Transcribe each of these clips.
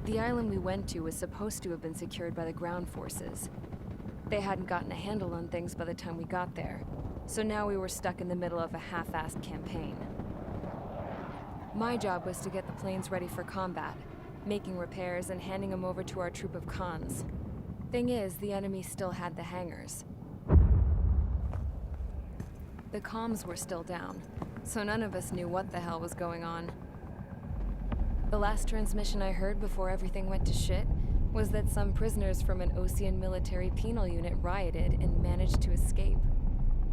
The island we went to was supposed to have been secured by the ground forces. They hadn't gotten a handle on things by the time we got there, so now we were stuck in the middle of a half-assed campaign. My job was to get the planes ready for combat, making repairs and handing them over to our troop of cons. Thing is, the enemy still had the hangars. The comms were still down, so none of us knew what the hell was going on. The last transmission I heard before everything went to shit was that some prisoners from an Osean military penal unit rioted and managed to escape.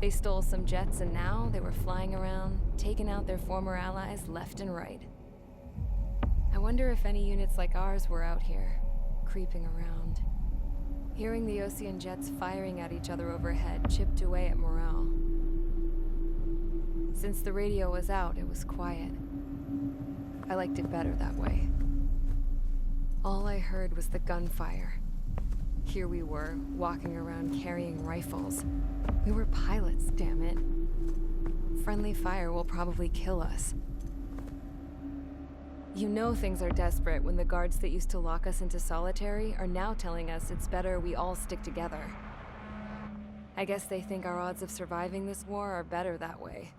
They stole some jets and now they were flying around, taking out their former allies left and right. I wonder if any units like ours were out here, creeping around. Hearing the Osean jets firing at each other overhead chipped away at morale. Since the radio was out, it was quiet. I liked it better that way. All I heard was the gunfire. Here we were, walking around carrying rifles. We were pilots, damn it. Friendly fire will probably kill us. You know things are desperate when the guards that used to lock us into solitary are now telling us it's better we all stick together. I guess they think our odds of surviving this war are better that way.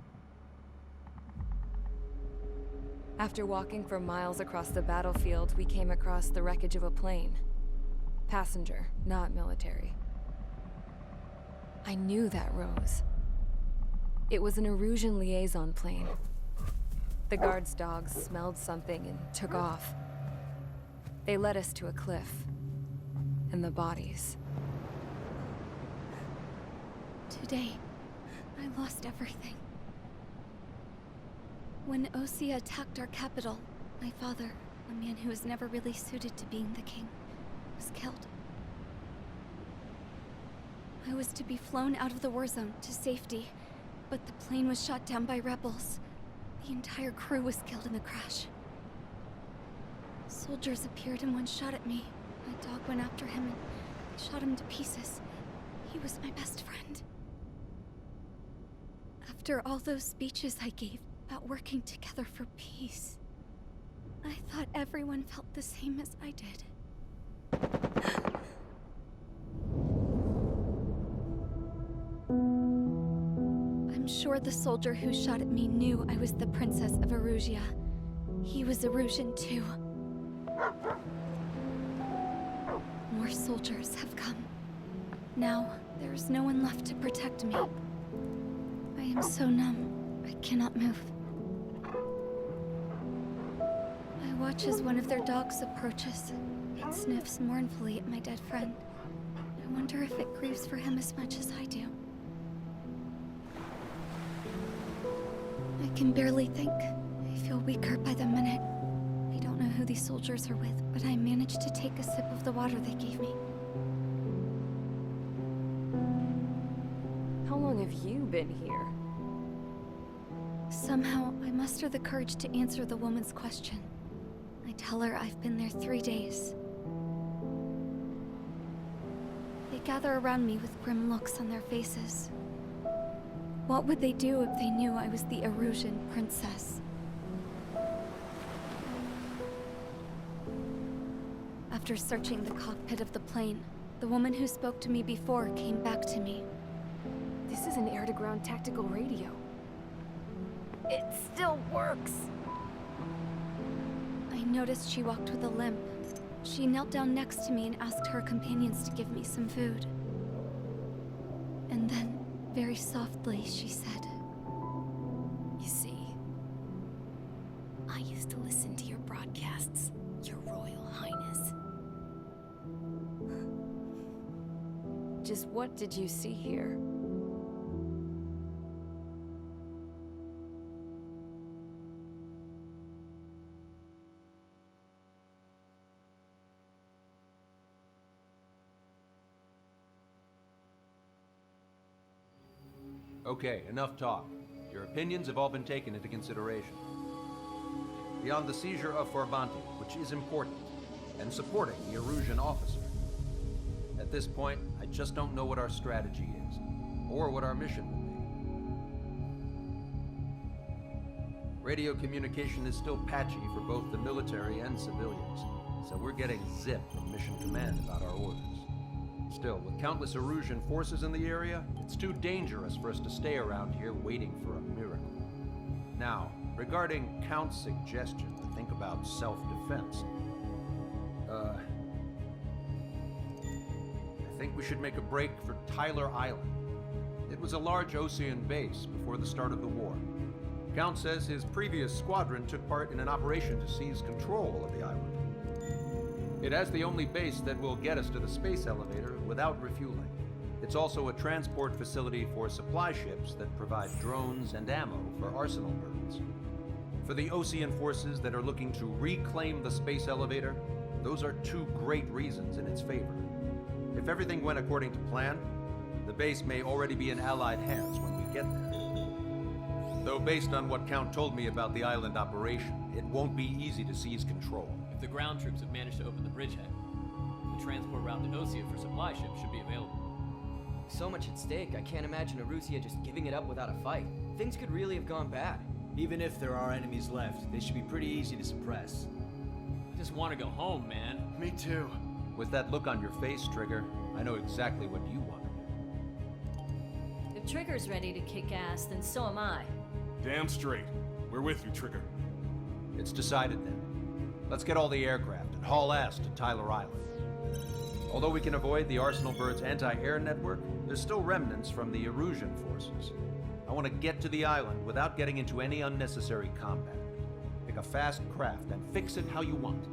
After walking for miles across the battlefield, we came across the wreckage of a plane. Passenger, not military. I knew that rose. It was an Erusian liaison plane. The guard's dogs smelled something and took off. They led us to a cliff. And the bodies. Today, I lost everything. When Osea attacked our capital, my father, a man who was never really suited to being the king, was killed. I was to be flown out of the war zone to safety, but the plane was shot down by rebels. The entire crew was killed in the crash. Soldiers appeared and one shot at me. My dog went after him and shot him to pieces. He was my best friend. After all those speeches I gave about working together for peace, I thought everyone felt the same as I did. I'm sure the soldier who shot at me knew I was the Princess of Erusia. He was Erusian too. More soldiers have come. Now, there is no one left to protect me. I am so numb, I cannot move. I watch as one of their dogs approaches. It sniffs mournfully at my dead friend. I wonder if it grieves for him as much as I do. I can barely think. I feel weaker by the minute. I don't know who these soldiers are with, but I managed to take a sip of the water they gave me. How long have you been here? Somehow, I muster the courage to answer the woman's question. I tell her I've been there 3 days. They gather around me with grim looks on their faces. What would they do if they knew I was the Erusian princess? After searching the cockpit of the plane, the woman who spoke to me before came back to me. This is an air-to-ground tactical radio. It still works! I noticed she walked with a limp. She knelt down next to me and asked her companions to give me some food. And then, very softly, she said, You see, I used to listen to your broadcasts, Your Royal Highness. Just what did you see here? Okay, enough talk. Your opinions have all been taken into consideration. Beyond the seizure of Forbanti, which is important, and supporting the Erusian officer. At this point, I just don't know what our strategy is, or what our mission will be. Radio communication is still patchy for both the military and civilians, so we're getting zip from Mission Command about our orders. Still, with countless Erusian forces in the area, it's too dangerous for us to stay around here waiting for a miracle. Now, regarding Count's suggestion to think about self-defense, I think we should make a break for Tyler Island. It was a large Osean base before the start of the war. Count says his previous squadron took part in an operation to seize control of the island. It has the only base that will get us to the space elevator without refueling. It's also a transport facility for supply ships that provide drones and ammo for arsenal birds. For the Osean forces that are looking to reclaim the space elevator, those are two great reasons in its favor. If everything went according to plan, the base may already be in Allied hands when we get there. Though based on what Count told me about the island operation, it won't be easy to seize control. If the ground troops have managed to open the bridgehead, the transport route to Osea for supply ships should be available. So much at stake, I can't imagine Erusia just giving it up without a fight. Things could really have gone bad. Even if there are enemies left, they should be pretty easy to suppress. I just want to go home, man. Me too. With that look on your face, Trigger, I know exactly what you want. If Trigger's ready to kick ass, then so am I. Damn straight. We're with you, Trigger. It's decided then. Let's get all the aircraft and haul ass to Tyler Island. Although we can avoid the Arsenal Bird's anti-air network, there's still remnants from the Erusian forces. I want to get to the island without getting into any unnecessary combat. Pick a fast craft and fix it how you want.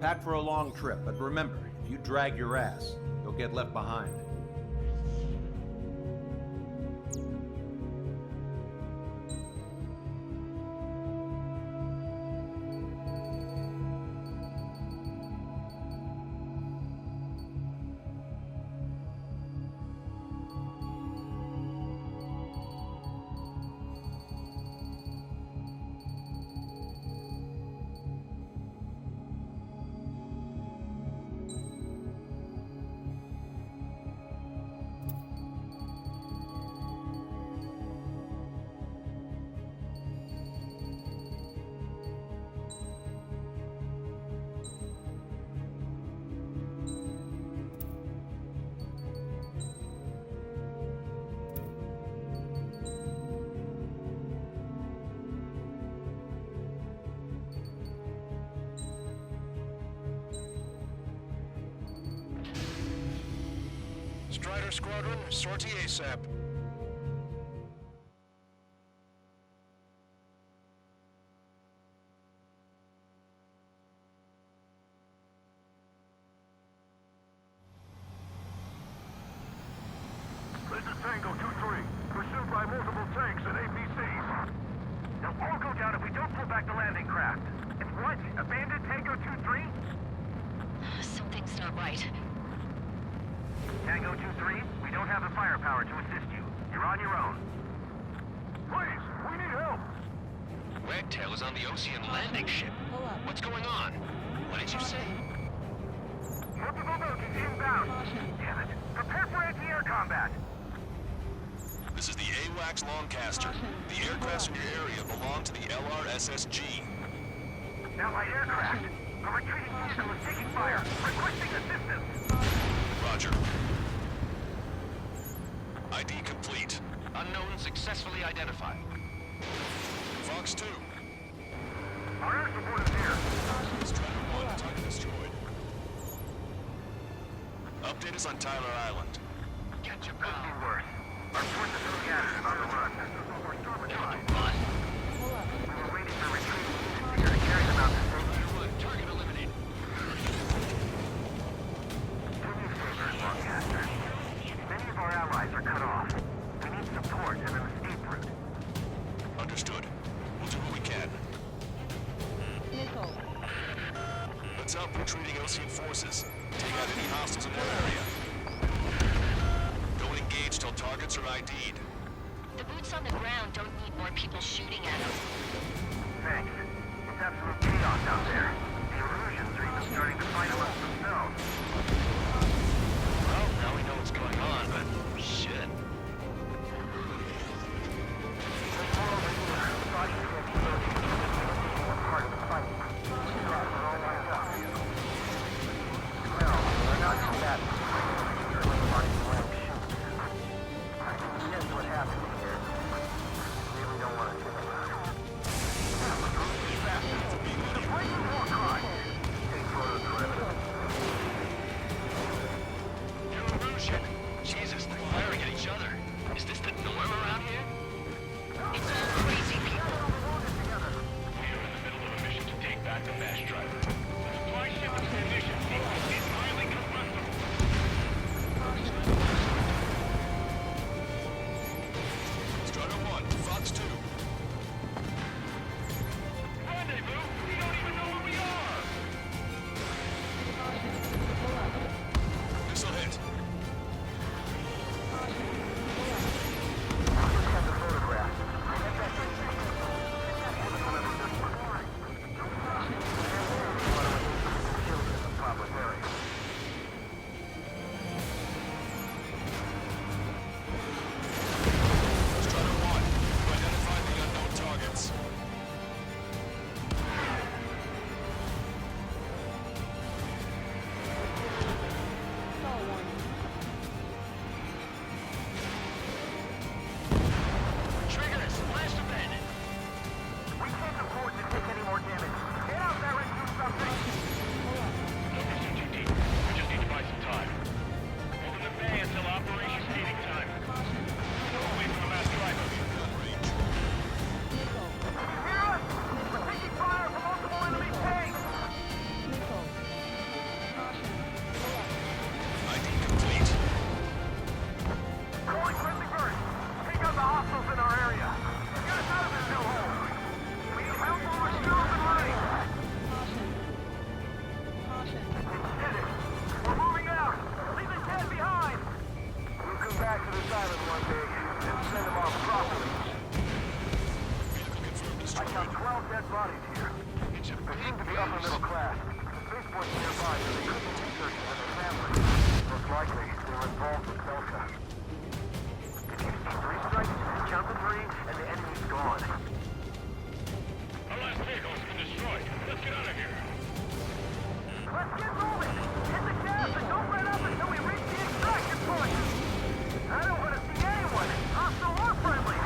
Pack for a long trip, but remember, if you drag your ass, you'll get left behind. Strider Squadron, sortie ASAP. This is Tango 2-3, pursued by multiple tanks and APCs. They'll all go down if we don't pull back the landing craft. It's what? Abandoned Tango 2-3? Something's not right. Tango 2-3, we don't have the firepower to assist you. You're on your own. Please, we need help. Wagtail is on the Ocean landing ship. What's going on? What did you say? Multiple bogies inbound. Damn it. Prepare for anti-air combat. This is the AWACS Longcaster. The aircrafts in your area belong to the LRSSG. Allied aircraft. A retreating vehicle is taking fire. Requesting assistance. Roger. ID complete. Unknown successfully identified. Fox 2. Our air support is here. Strider 1, target destroyed. Update is on Tyler Island. Catch your pal. Could be worse. Our forces are scattered on the run. We're storming tide. We were waiting for retreating units here to carry them out to safety. Target eliminated. Do me a favor, Longcaster. Many of our allies are cut off. We need support and an escape route. Understood. We'll do what we can. Let's help retreating Ocean forces. Take out any hostiles in their area. Don't engage till targets are ID'd. The boots on the ground don't need more people shooting at them. Thanks. It's absolute chaos out there. The Erusians are even starting to fight amongst themselves. Well, now we know what's going on, but shit. Let's roll over here. Body to explode. We're part of the fight. We're all lined up. about 12 dead bodies here. They seem to be upper middle class. Spaceport's nearby, so they could be researchers and their families. Most likely, they were involved with Delta. If you see 3 strikes, count the 3, and the enemy's gone. Our last vehicle has been destroyed. Let's get out of here. Let's get moving! Hit the gas and don't let up until we reach the extraction point! I don't want to see anyone, hostile or friendly!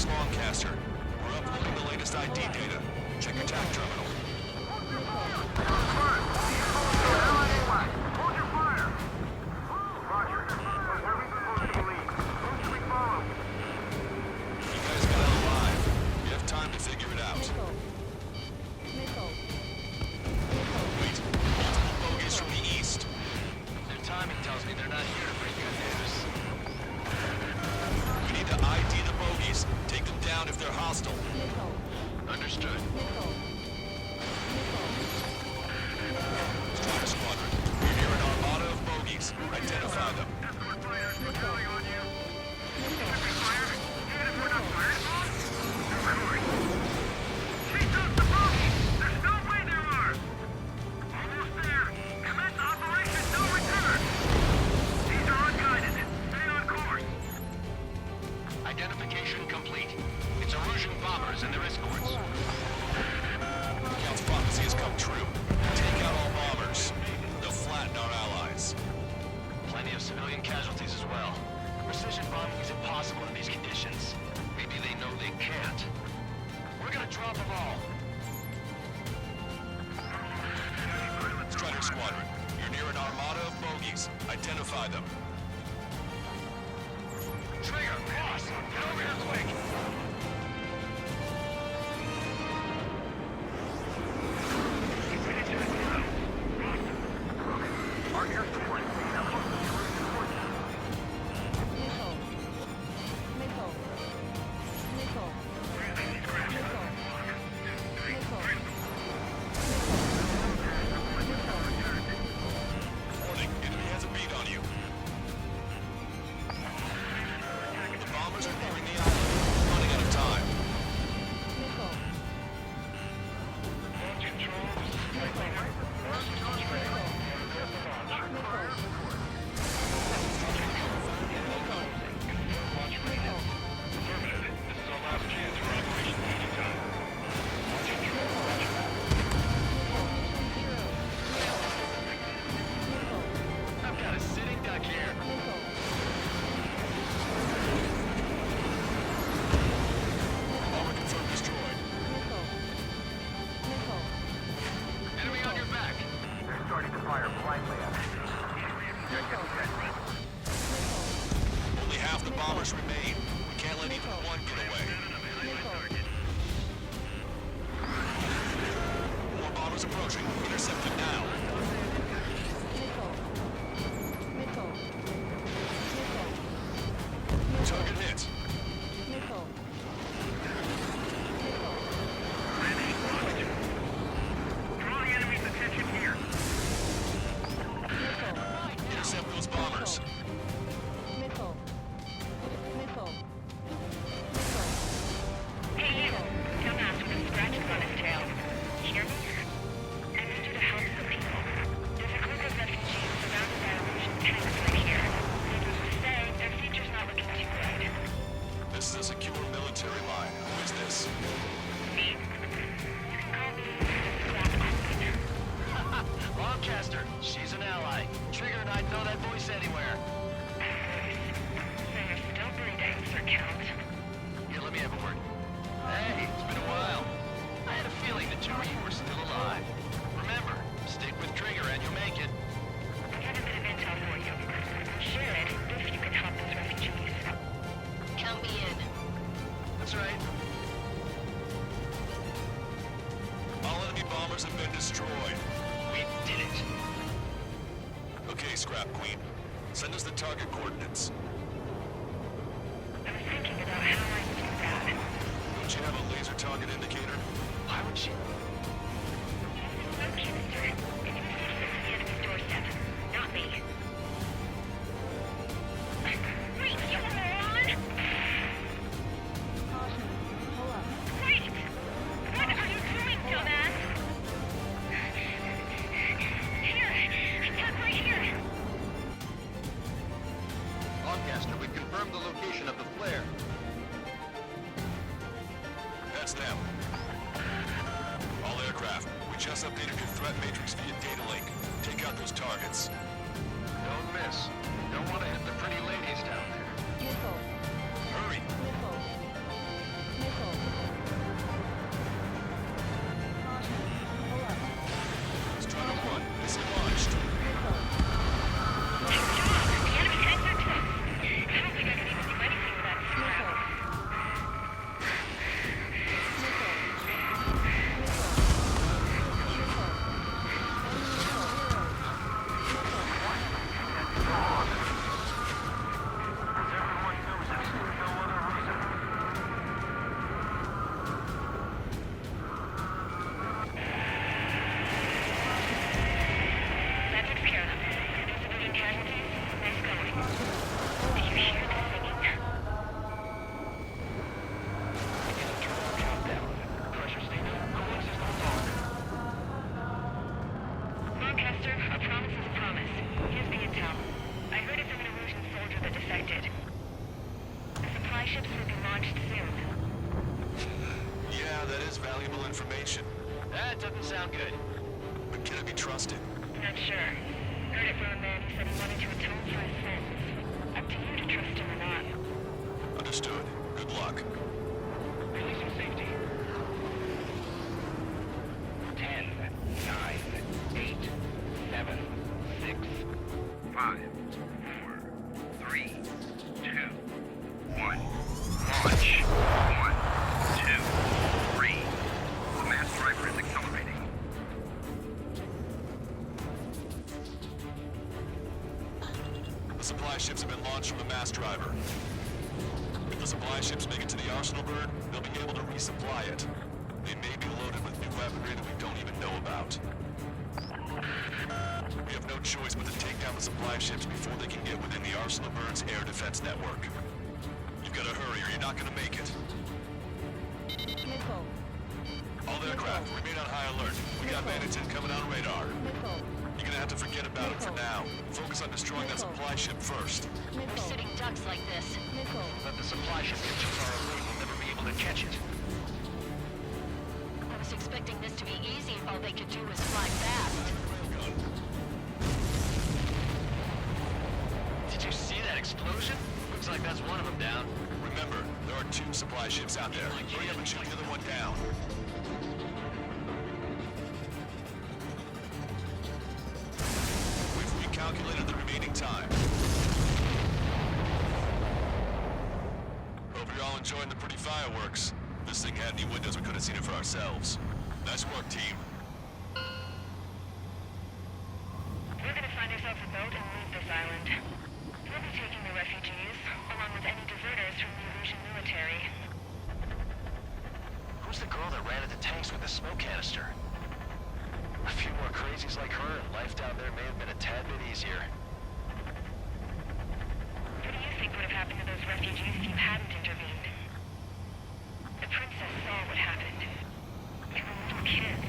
Lancaster. We're uploading the latest ID data. Check your TAC terminal. Hold your fire! Roger. But where are we supposed to leave? Who should we follow? You guys got out alive. We have time to figure it out. Wait. Multiple bogies from the east. Their timing tells me they're not here to bring good news. We need to ID the bogies. Take them down if they're hostile. Understood. Strider Squadron, we're near an armada of bogies. Identify them. Identification complete. It's Erusian bombers and their escorts. Count's prophecy has come true. Take out all bombers. They'll flatten our allies. Plenty of civilian casualties as well. Precision bombing is impossible in these conditions. Maybe they know they can't. We're gonna drop them all. Strider Squadron, you're near an armada of bogies. Identify them. Trigger, boss! Get over here quick! Our air support is being up close to the Erusian forces. Warning, enemy has a beat on you. The bombers are nearing the island. We're running out of time. I've got a sitting duck here. Bomber confirmed destroyed. Enemy on your back. They're starting to fire blindly at us. Only half the bombers remain. We can't let even one get away. More bombers approaching. Intercept them now. Target hit. Draw the enemy's attention here. Intercept those bombers. Hey, you. Dumbass with the scratches on his tail. Hear me? I need you to help some people. There's a group of refugees surrounded by Russian tanks right here. Needless to say, their future's not looking too good. This is a secure military line. Who is this? Me? You can call me Scrap Queen. Lancaster, she's an ally. Trigger and I'd know that voice anywhere. So you're still breathing, Sir Count. Here, let me have a word. Hey, it's been a while. I had a feeling the two of you were still alive. Remember, stick with Trigger and you'll make it. I have a bit of intel for you. Share it if you can help those refugees. Count me in. That's right. All enemy bombers have been destroyed. We did it. Okay, Scrap Queen. Send us the target coordinates. I was thinking about how I would do that. Don't you have a laser target indicator? Why would she? Okay, mister. Can you see this at the enemy's doorstep? Not me. Wait, you moron! Wait! What are you doing, dumbass? Here! Tuck right here! Lancaster, we confirmed the location of the flare. That's them. All aircraft, we just updated your threat matrix via data link. Take out those targets. Don't miss. Don't want to hit the pretty ladies down there. Hurry! Strider 1, missile launched. Nice job! The enemy tanks are toast. I don't think I could even do anything without Scrap. That took care of them. No civilian casualties? Nice going. Do you hear the singing? Pressure stable. Cooling system on. Lancaster, a promise is a promise. Here's the intel. I heard it from an Erusian soldier that defected. The supply ships will be launched soon. Yeah, that is valuable information. That doesn't sound good. But can it be trusted? Not sure. Heard it from a man who said he wanted to atone for his sins. Up to you to trust him or not. Understood. Good luck. Releasing safety. 10, 9, 8, 7, 6, 5, 4, 3, 2, 1. Launch. 1, 2, 3. The mass driver is accelerating. The supply ships have been launched from the mass driver. If the supply ships make it to the arsenal bird, they'll be able to resupply it. They may be loaded with new weaponry that we don't even know about. We have no choice but to take down the supply ships before they can get within the arsenal bird's air defense network. You've got to hurry or you're not going to make it. All aircraft, remain on high alert. We got bandits incoming on radar. You're gonna have to forget about them for now. Focus on destroying that supply ship first. We're sitting ducks like this. Let the supply ship get too far away, we'll never be able to catch it. I was expecting this to be easy if all they could do was fly fast. Did you see that explosion? Looks like that's one of them down. Remember, there are 2 supply ships out there. Hurry up and shoot the other one down. We've recalculated the remaining time. time. Hope you're all enjoying the pretty fireworks. If this thing had any windows, we could have seen it for ourselves. Nice work, team. We're gonna find ourselves a boat and leave this island. We'll be taking the refugees, along with any deserters from the Erusian military. Who's the girl that ran at the tanks with the smoke canister? A few more crazies like her, and life down there may have been a tad bit easier. What do you think would have happened to those refugees if you hadn't intervened? The princess saw what happened. They were little kids.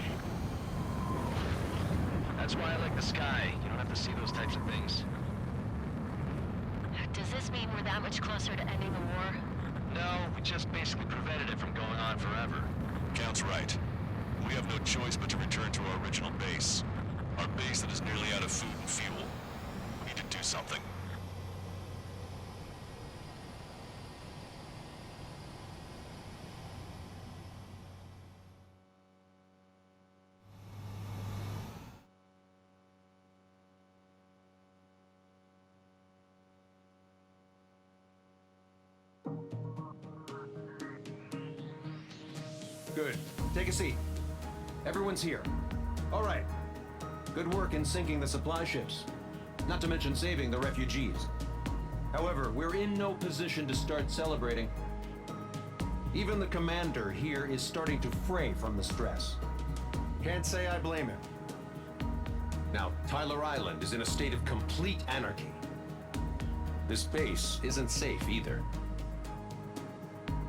That's why I like the sky. You don't have to see those types of things. Does this mean we're that much closer to ending the war? No, we just basically prevented it from going on forever. Count's right. We have no choice but to return to our original base. Our base that is nearly out of food and fuel. We need to do something. Good. Take a seat. Everyone's here. All right. Good work in sinking the supply ships. Not to mention saving the refugees. However, we're in no position to start celebrating. Even the commander here is starting to fray from the stress. Can't say I blame him. Now, Tyler Island is in a state of complete anarchy. This base isn't safe either.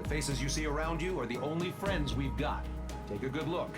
The faces you see around you are the only friends we've got. Take a good look.